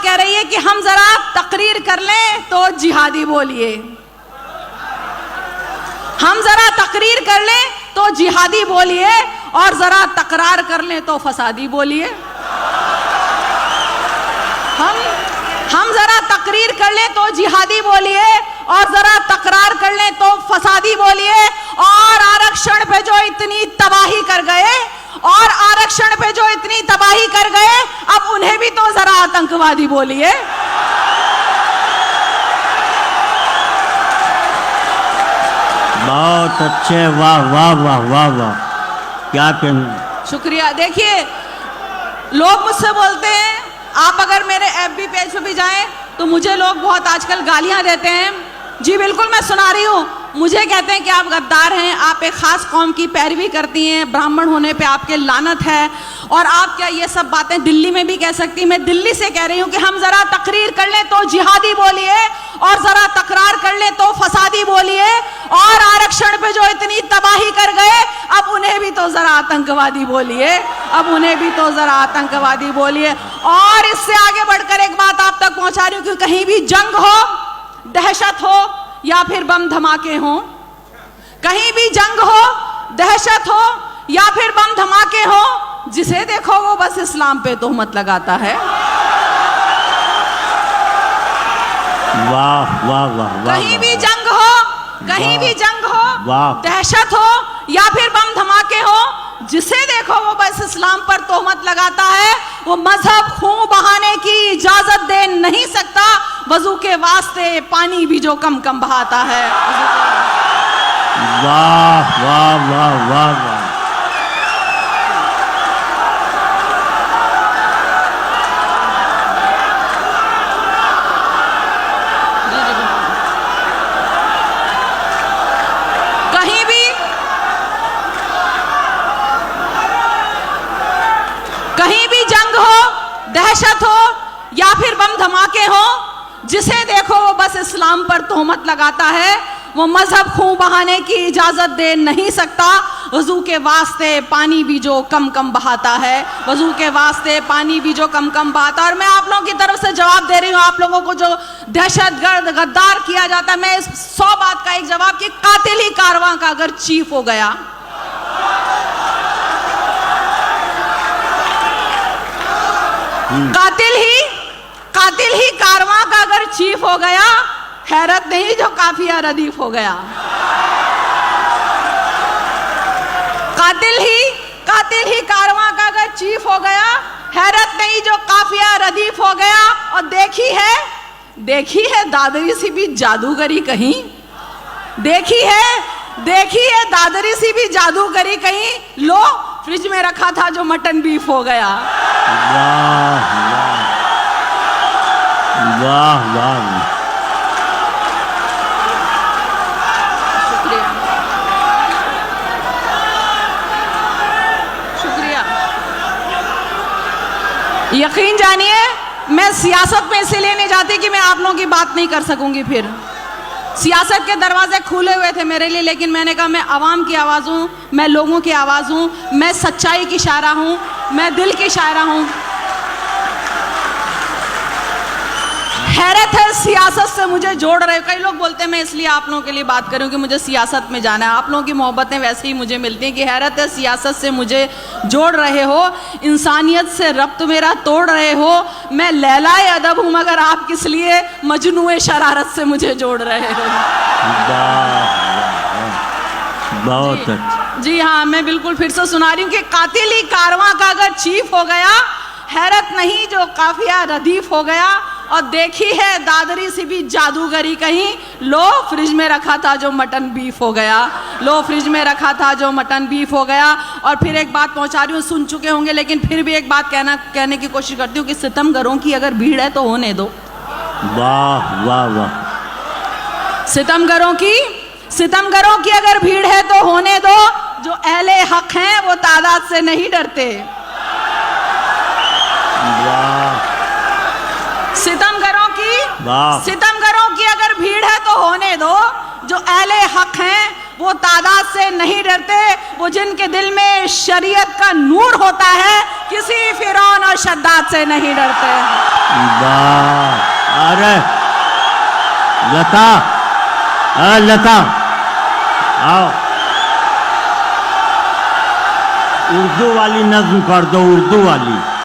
कह रही है कि हम जरा तकरीर कर लें तो जिहादी बोलिए, हम जरा तकरीर कर लें तो जिहादी बोलिए, और जरा तकरार कर लें तो फसादी बोलिए। हम जरा तकरीर कर लें तो जिहादी बोलिए, और जरा तकरार कर लें तो फसादी बोलिए। और आरक्षण पे जो इतनी तबाही कर गए, और आरक्षण पे जो इतनी तबाही कर गए, अब उन्हें भी तो जरा आतंकवादी बोलिए। बहुत अच्छे, वाह वाह वाह वाह वाह, क्या कहना। शुक्रिया। देखिए, लोग मुझसे बोलते हैं, आप अगर मेरे एफबी पेज पे भी जाएं तो मुझे लोग बहुत आजकल गालियां देते हैं। जी बिल्कुल, मैं सुना रही हूँ। मुझे कहते हैं कि आप गद्दार हैं, आप एक खास कौम की पैरवी करती हैं, ब्राह्मण होने पे आपके लानत है, और आप क्या ये सब बातें दिल्ली में भी कह सकती। मैं दिल्ली से कह रही हूँ कि हम जरा तकरीर कर लें तो जिहादी बोलिए, और जरा तकरार कर लें तो फसादी बोलिए। और आरक्षण पे जो इतनी तबाही कर गए, अब उन्हें भी तो जरा आतंकवादी बोलिए, अब उन्हें भी तो जरा आतंकवादी बोलिए। और इससे आगे बढ़कर एक बात आप तक पहुंचा रही हूँ कि कहीं भी जंग हो, दहशत हो, या फिर बम धमाके हो, कहीं भी जंग हो, दहशत हो, या फिर बम धमाके हो, जिसे देखो वो बस इस्लाम पे तोहमत लगाता है। वाह वाह वाह वाह। कहीं भी जंग हो, कहीं भी जंग हो, दहशत हो, या फिर बम धमाके हो, जिसे देखो वो बस इस्लाम पर तोहमत लगाता है। वो मजहब खून बहाने की इजाजत दे नहीं सकता, वजू के वास्ते पानी भी जो कम कम बहाता है। वाह वाह वाह वाह वाह। कहीं भी जंग हो, दहशत हो, या फिर बम धमाके हो, जिसे देखो वो बस इस्लाम पर तोहमत लगाता है। वो मजहब खून बहाने की इजाजत दे नहीं सकता, वजू के वास्ते पानी भी जो कम कम बहाता है, वजू के वास्ते पानी भी जो कम कम बहाता है। और मैं आप लोगों की तरफ से जवाब दे रही हूँ, आप लोगों को जो दहशतगर्द गद्दार किया जाता है, मैं इस 100 बात का एक जवाब कि कातिल ही कारवां का अगर चीफ हो गया, कातिल ही कारवां का अगर चीफ हो गया, हैरत नहीं जो काफिया रदीफ हो गया। कातिल ही कारवां का अगर चीफ हो गया, हैरत नहीं जो काफिया रदीफ हो गया। और देखी है दादरी सी भी जादूगरी कहीं, देखी है दादरी सी भी जादूगरी कहीं, लो फ्रिज में रखा था जो मटन बीफ हो गया। वाह वाह। शुक्रिया। यकीन जानिए, मैं सियासत में इसीलिए नहीं जाती कि मैं आप लोगों की बात नहीं कर सकूंगी। फिर सियासत के दरवाजे खुले हुए थे मेरे लिए, लेकिन मैंने कहा मैं आवाम की आवाज़ हूँ, मैं लोगों की आवाज़ हूँ, मैं सच्चाई की शायरा हूँ, मैं दिल की शायरा हूँ। हैरत है सियासत से मुझे जोड़ रहे। कई लोग बोलते हैं मैं इसलिए आप लोगों के लिए बात करूं कि मुझे सियासत में जाना है। आप लोगों की मोहब्बतें वैसे ही मुझे मिलती हैं कि हैरत है सियासत से मुझे जोड़ रहे हो, इंसानियत से रब्त मेरा तोड़ रहे हो। मैं लैलाए अदब हूं मगर आप किस लिए मजनूए शरारत से मुझे जोड़ रहे हो। बहुत अच्छा। जी हाँ, मैं बिल्कुल फिर से सुना रही हूँ कि कातिल ही कारवां का अगर चीफ हो गया, हैरत नहीं जो काफिया रदीफ हो गया। और देखी है दादरी से भी जादूगरी कहीं, लो फ्रिज में रखा था जो मटन बीफ हो गया, लो फ्रिज में रखा था जो मटन बीफ हो गया। और फिर एक बात पहुंचा रही हूँ, सुन चुके होंगे लेकिन फिर भी एक बात कहने की कोशिश करती हूँ कि सितमगरों की अगर भीड़ है तो होने दो। वाह वाह वाह। सितमगरों की अगर भीड़ है तो होने दो, जो अहले हक हैं वो तादाद से नहीं डरते। सितमगरों की अगर भीड़ है तो होने दो, जो अहले हक हैं वो तादाद से नहीं डरते। वो जिनके दिल में शरीयत का नूर होता है, किसी फिरौन और शद्दाद से नहीं डरते। वाह, अरे लता, लता आओ, उर्दू वाली नज्म कर दो, उर्दू वाली।